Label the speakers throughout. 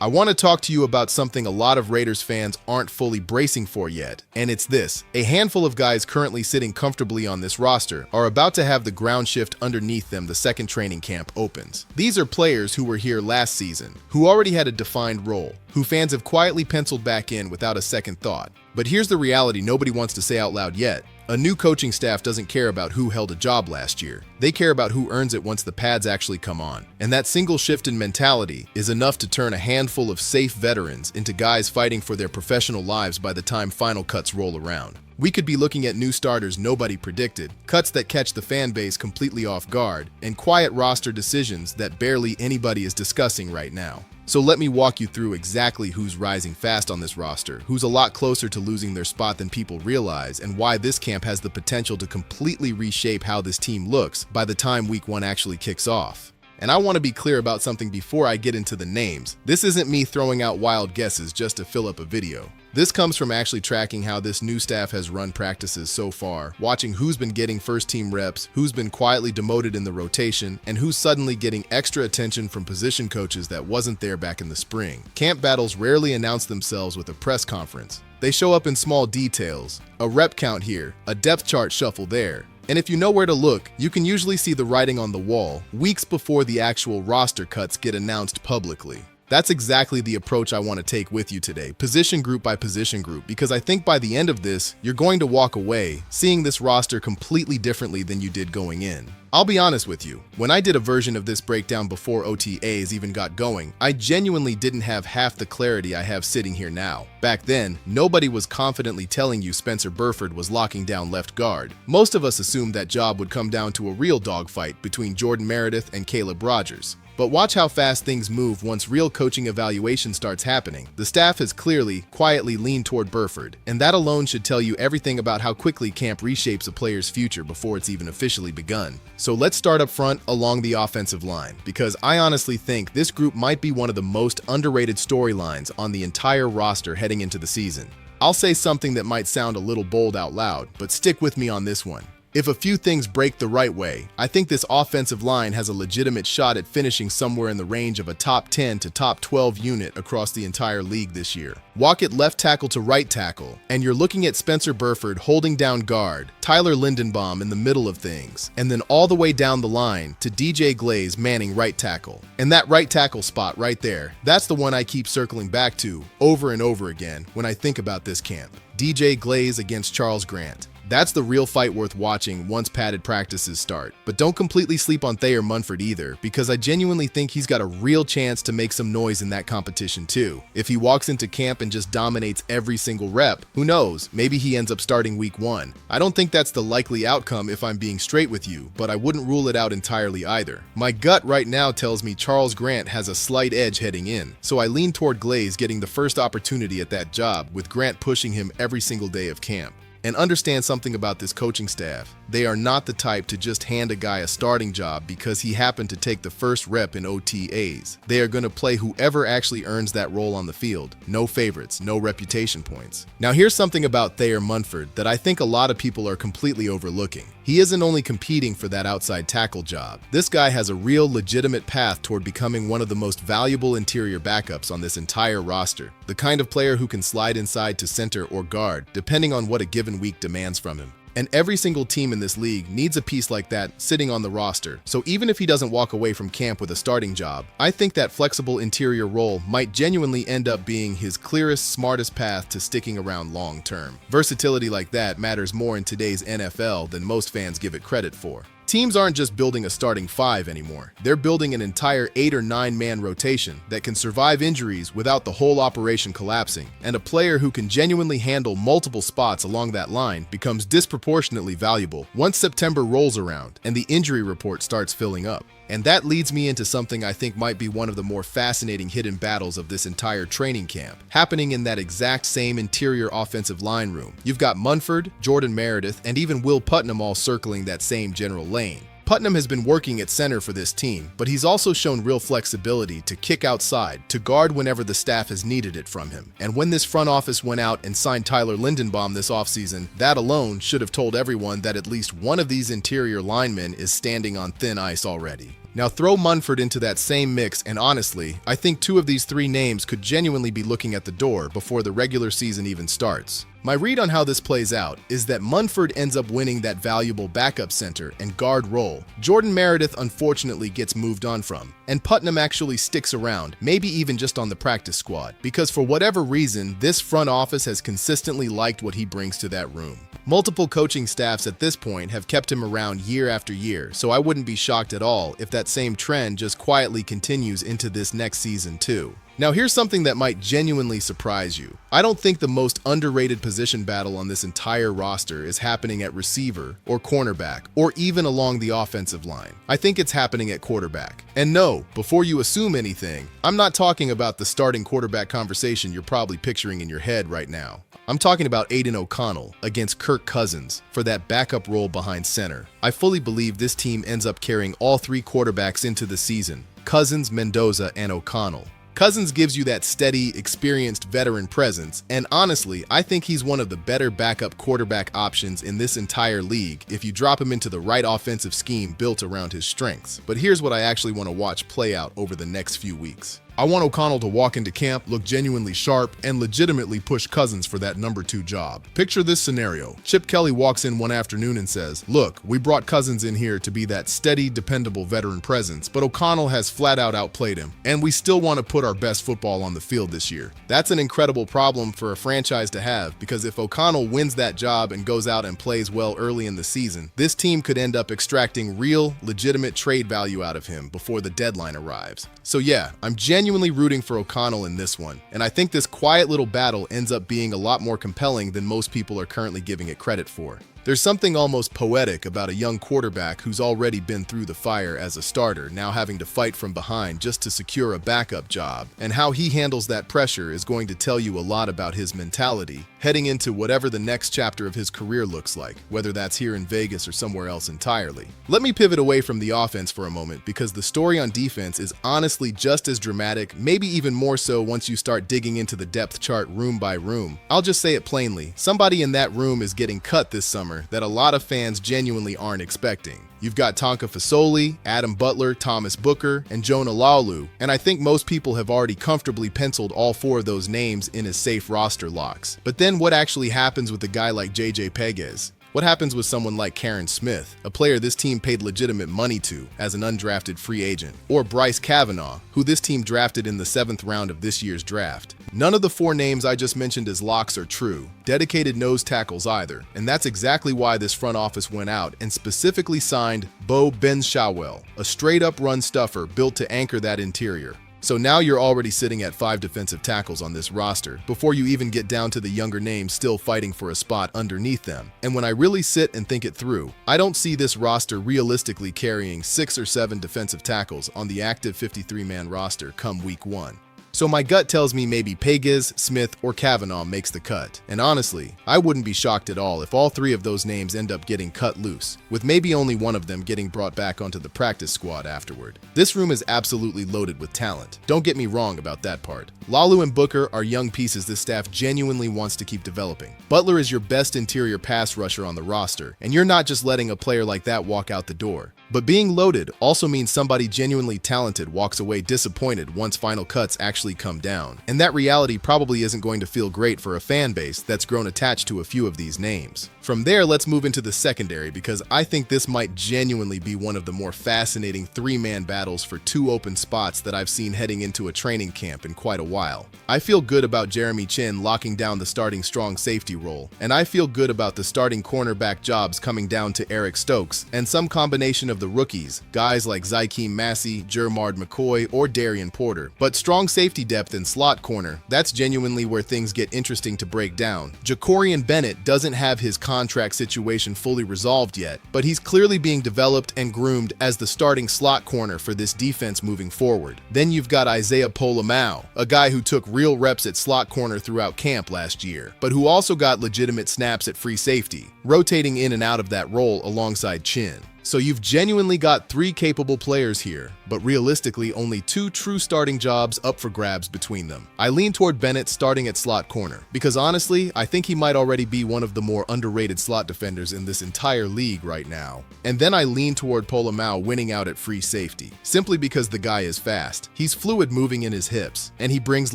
Speaker 1: I want to talk to you about something a lot of Raiders fans aren't fully bracing for yet, and it's this. A handful of guys currently sitting comfortably on this roster are about to have the ground shift underneath them the second training camp opens. These are players who were here last season, who already had a defined role, who fans have quietly penciled back in without a second thought. But here's the reality nobody wants to say out loud yet. A new coaching staff doesn't care about who held a job last year. They care about who earns it once the pads actually come on. And that single shift in mentality is enough to turn a handful of safe veterans into guys fighting for their professional lives by the time final cuts roll around. We could be looking at new starters nobody predicted, cuts that catch the fan base completely off guard, and quiet roster decisions that barely anybody is discussing right now. So let me walk you through exactly who's rising fast on this roster, who's a lot closer to losing their spot than people realize, and why this camp has the potential to completely reshape how this team looks by the time Week 1 actually kicks off. And I want to be clear about something before I get into the names. This isn't me throwing out wild guesses just to fill up a video. This comes from actually tracking how this new staff has run practices so far, watching who's been getting first-team reps, who's been quietly demoted in the rotation, and who's suddenly getting extra attention from position coaches that wasn't there back in the spring. Camp battles rarely announce themselves with a press conference. They show up in small details, a rep count here, a depth chart shuffle there. And if you know where to look, you can usually see the writing on the wall weeks before the actual roster cuts get announced publicly. That's exactly the approach I want to take with you today, position group by position group, because I think by the end of this, you're going to walk away seeing this roster completely differently than you did going in. I'll be honest with you, when I did a version of this breakdown before OTAs even got going, I genuinely didn't have half the clarity I have sitting here now. Back then, nobody was confidently telling you Spencer Burford was locking down left guard. Most of us assumed that job would come down to a real dogfight between Jordan Meredith and Caleb Rogers. But watch how fast things move once real coaching evaluation starts happening. The staff has clearly, quietly leaned toward Burford, and that alone should tell you everything about how quickly camp reshapes a player's future before it's even officially begun. So let's start up front along the offensive line, because I honestly think this group might be one of the most underrated storylines on the entire roster heading into the season. I'll say something that might sound a little bold out loud, but stick with me on this one. If a few things break the right way, I think this offensive line has a legitimate shot at finishing somewhere in the range of a top 10 to top 12 unit across the entire league this year. Walk it left tackle to right tackle, and you're looking at Spencer Burford holding down guard, Tyler Lindenbaum in the middle of things, and then all the way down the line to DJ Glaze manning right tackle. And that right tackle spot right there, that's the one I keep circling back to over and over again when I think about this camp. DJ Glaze against Charles Grant. That's the real fight worth watching once padded practices start. But don't completely sleep on Thayer Munford either, because I genuinely think he's got a real chance to make some noise in that competition too. If he walks into camp and just dominates every single rep, who knows, maybe he ends up starting Week 1. I don't think that's the likely outcome if I'm being straight with you, but I wouldn't rule it out entirely either. My gut right now tells me Charles Grant has a slight edge heading in, so I lean toward Glaze getting the first opportunity at that job, with Grant pushing him every single day of camp. And understand something about this coaching staff. They are not the type to just hand a guy a starting job because he happened to take the first rep in OTAs. They are going to play whoever actually earns that role on the field. No favorites, no reputation points. Now here's something about Thayer Munford that I think a lot of people are completely overlooking. He isn't only competing for that outside tackle job. This guy has a real legitimate path toward becoming one of the most valuable interior backups on this entire roster. The kind of player who can slide inside to center or guard, depending on what a given week demands from him. And every single team in this league needs a piece like that sitting on the roster. So even if he doesn't walk away from camp with a starting job, I think that flexible interior role might genuinely end up being his clearest, smartest path to sticking around long term. Versatility like that matters more in today's NFL than most fans give it credit for. Teams aren't just building a starting 5 anymore. They're building an entire 8 or 9 man rotation that can survive injuries without the whole operation collapsing. And a player who can genuinely handle multiple spots along that line becomes disproportionately valuable once September rolls around and the injury report starts filling up. And that leads me into something I think might be one of the more fascinating hidden battles of this entire training camp, happening in that exact same interior offensive line room. You've got Munford, Jordan Meredith, and even Will Putnam all circling that same general lane. Putnam has been working at center for this team, but he's also shown real flexibility to kick outside, to guard whenever the staff has needed it from him. And when this front office went out and signed Tyler Lindenbaum this offseason, that alone should have told everyone that at least one of these interior linemen is standing on thin ice already. Now throw Munford into that same mix, and honestly, I think two of these three names could genuinely be looking at the door before the regular season even starts. My read on how this plays out is that Munford ends up winning that valuable backup center and guard role. Jordan Meredith unfortunately gets moved on from, and Putnam actually sticks around, maybe even just on the practice squad, because for whatever reason, this front office has consistently liked what he brings to that room. Multiple coaching staffs at this point have kept him around year after year, so I wouldn't be shocked at all if that same trend just quietly continues into this next season too. Now here's something that might genuinely surprise you. I don't think the most underrated position battle on this entire roster is happening at receiver or cornerback or even along the offensive line. I think it's happening at quarterback. And no, before you assume anything, I'm not talking about the starting quarterback conversation you're probably picturing in your head right now. I'm talking about Aiden O'Connell against Kirk Cousins for that backup role behind center. I fully believe this team ends up carrying all three quarterbacks into the season: Cousins, Mendoza, and O'Connell. Cousins gives you that steady, experienced veteran presence, and honestly, I think he's one of the better backup quarterback options in this entire league if you drop him into the right offensive scheme built around his strengths. But here's what I actually want to watch play out over the next few weeks. I want O'Connell to walk into camp, look genuinely sharp, and legitimately push Cousins for that number 2 job. Picture this scenario. Chip Kelly walks in one afternoon and says, "Look, we brought Cousins in here to be that steady, dependable veteran presence, but O'Connell has flat out outplayed him, and we still want to put our best football on the field this year." That's an incredible problem for a franchise to have, because if O'Connell wins that job and goes out and plays well early in the season, this team could end up extracting real, legitimate trade value out of him before the deadline arrives. So yeah, I'm genuinely rooting for O'Connell in this one, and I think this quiet little battle ends up being a lot more compelling than most people are currently giving it credit for. There's something almost poetic about a young quarterback who's already been through the fire as a starter, now having to fight from behind just to secure a backup job, and how he handles that pressure is going to tell you a lot about his mentality heading into whatever the next chapter of his career looks like, whether that's here in Vegas or somewhere else entirely. Let me pivot away from the offense for a moment, because the story on defense is honestly just as dramatic, maybe even more so once you start digging into the depth chart room by room. I'll just say it plainly, somebody in that room is getting cut this summer that a lot of fans genuinely aren't expecting. You've got Tonka Fasoli, Adam Butler, Thomas Booker, and Jonah Laulu, and I think most people have already comfortably penciled all 4 of those names in as safe roster locks. But then what actually happens with a guy like JJ Pegues? What happens with someone like Karen Smith, a player this team paid legitimate money to as an undrafted free agent? Or Bryce Kavanaugh, who this team drafted in the 7th round of this year's draft? None of the 4 names I just mentioned as locks are true, dedicated nose tackles either, and that's exactly why this front office went out and specifically signed Bo Ben-Shawel, a straight-up run stuffer built to anchor that interior. So now you're already sitting at 5 defensive tackles on this roster, before you even get down to the younger names still fighting for a spot underneath them. And when I really sit and think it through, I don't see this roster realistically carrying 6 or 7 defensive tackles on the active 53-man roster come week 1. So my gut tells me maybe Pegues, Smith, or Kavanaugh makes the cut. And honestly, I wouldn't be shocked at all if all 3 of those names end up getting cut loose, with maybe only one of them getting brought back onto the practice squad afterward. This room is absolutely loaded with talent. Don't get me wrong about that part. Laulu and Booker are young pieces this staff genuinely wants to keep developing. Butler is your best interior pass rusher on the roster, and you're not just letting a player like that walk out the door. But being loaded also means somebody genuinely talented walks away disappointed once final cuts actually come down. And that reality probably isn't going to feel great for a fan base that's grown attached to a few of these names. From there, let's move into the secondary, because I think this might genuinely be one of the more fascinating 3-man battles for 2 open spots that I've seen heading into a training camp in quite a while. I feel good about Jeremy Chin locking down the starting strong safety role, and I feel good about the starting cornerback jobs coming down to Eric Stokes and some combination of the rookies, guys like Zykeem Massey, Jermard McCoy, or Darian Porter. But strong safety depth in slot corner, that's genuinely where things get interesting to break down. Jacorian Bennett doesn't have his contract situation fully resolved yet, but he's clearly being developed and groomed as the starting slot corner for this defense moving forward. Then you've got Isaiah Polamau, a guy who took real reps at slot corner throughout camp last year, but who also got legitimate snaps at free safety, rotating in and out of that role alongside Chin. So you've genuinely got 3 capable players here, but realistically only 2 true starting jobs up for grabs between them. I lean toward Bennett starting at slot corner, because honestly, I think he might already be one of the more underrated slot defenders in this entire league right now. And then I lean toward Polamalu winning out at free safety, simply because the guy is fast. He's fluid moving in his hips, and he brings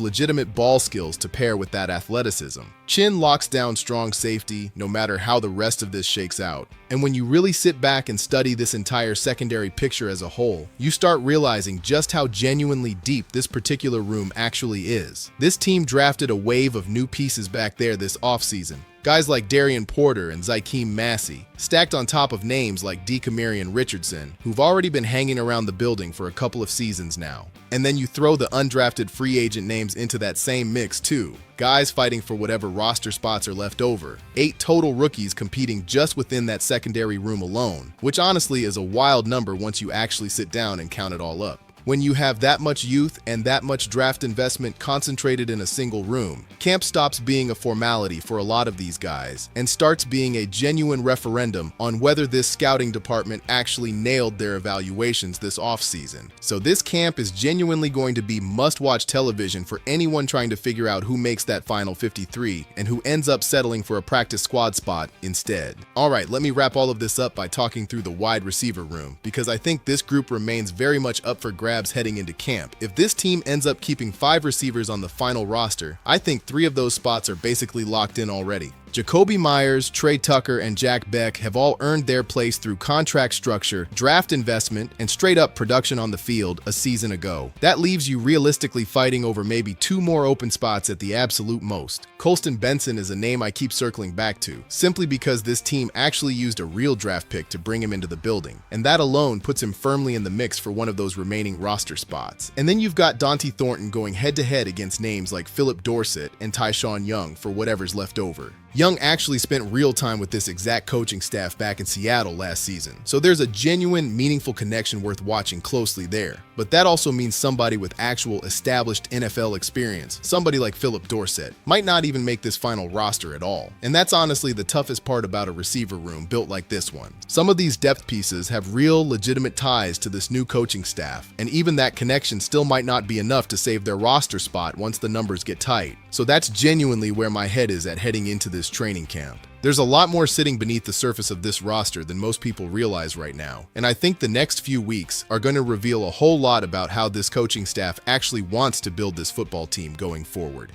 Speaker 1: legitimate ball skills to pair with that athleticism. Chin locks down strong safety, no matter how the rest of this shakes out. And when you really sit back and study this entire secondary picture as a whole, you start realizing just how genuinely deep this particular room actually is. This team drafted a wave of new pieces back there this offseason. Guys like Darian Porter and Zykeem Massey, stacked on top of names like Dekamarion Richardson, who've already been hanging around the building for a couple of seasons now. And then you throw the undrafted free agent names into that same mix too. Guys fighting for whatever roster spots are left over. 8 total rookies competing just within that secondary room alone, which honestly is a wild number once you actually sit down and count it all up. When you have that much youth and that much draft investment concentrated in a single room, camp stops being a formality for a lot of these guys and starts being a genuine referendum on whether this scouting department actually nailed their evaluations this offseason. So this camp is genuinely going to be must-watch television for anyone trying to figure out who makes that final 53 and who ends up settling for a practice squad spot instead. Alright, let me wrap all of this up by talking through the wide receiver room, because I think this group remains very much up for grabs heading into camp. If this team ends up keeping 5 receivers on the final roster, I think 3 of those spots are basically locked in already. Jakobi Meyers, Trey Tucker, and Jack Beck have all earned their place through contract structure, draft investment, and straight-up production on the field a season ago. That leaves you realistically fighting over maybe 2 more open spots at the absolute most. Colston Benson is a name I keep circling back to, simply because this team actually used a real draft pick to bring him into the building, and that alone puts him firmly in the mix for one of those remaining roster spots. And then you've got Dante Thornton going head-to-head against names like Philip Dorsett and Tyshawn Young for whatever's left over. Young actually spent real time with this exact coaching staff back in Seattle last season, so there's a genuine, meaningful connection worth watching closely there. But that also means somebody with actual established NFL experience, somebody like Philip Dorsett, might not even make this final roster at all. And that's honestly the toughest part about a receiver room built like this one. Some of these depth pieces have real, legitimate ties to this new coaching staff, and even that connection still might not be enough to save their roster spot once the numbers get tight. So that's genuinely where my head is at heading into this training camp. There's a lot more sitting beneath the surface of this roster than most people realize right now, and I think the next few weeks are going to reveal a whole lot about how this coaching staff actually wants to build this football team going forward.